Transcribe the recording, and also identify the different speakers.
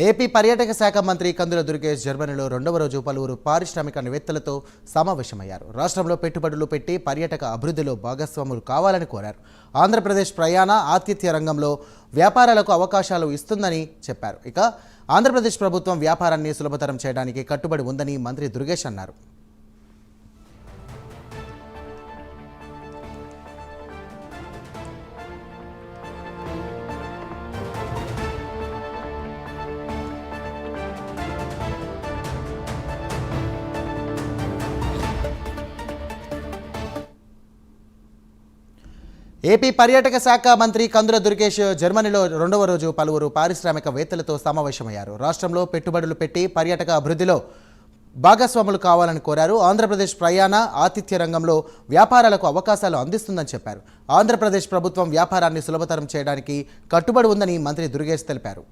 Speaker 1: AP పర్యాటక శాఖ మంత్రి కందుల దుర్గేష్ జర్మనీలో రెండవ రోజు పలువురు పారిశ్రామికవేత్తలతో సమావేశమయ్యారు. రాష్ట్రంలో పెట్టుబడులు పెట్టి పర్యాటక అభివృద్ధిలో భాగస్వాములు కావాలని కోరారు. ఆంధ్రప్రదేశ్ ప్రయాణ ఆతిథ్య రంగంలో వ్యాపారాలకు అవకాశాలు ఇస్తుందని చెప్పారు. ఇక ఆంధ్రప్రదేశ్ ప్రభుత్వం వ్యాపారాన్ని సులభతరం చేయడానికి కట్టుబడి ఉందని మంత్రి దుర్గేష్ అన్నారు. ఏపీ పర్యాటక శాఖ మంత్రి కందుల దుర్గేష్ జర్మనీలో రెండవ రోజు పలువురు పారిశ్రామికవేత్తలతో సమావేశమయ్యారు. రాష్ట్రంలో పెట్టుబడులు పెట్టి పర్యాటక అభివృద్ధిలో భాగస్వాములు కావాలని కోరారు. ఆంధ్రప్రదేశ్ ప్రయాణ ఆతిథ్య రంగంలో వ్యాపారాలకు అవకాశాలు అందిస్తుందని చెప్పారు. ఆంధ్రప్రదేశ్ ప్రభుత్వం వ్యాపారాన్ని సులభతరం చేయడానికి కట్టుబడి ఉందని మంత్రి దుర్గేష్ తెలిపారు.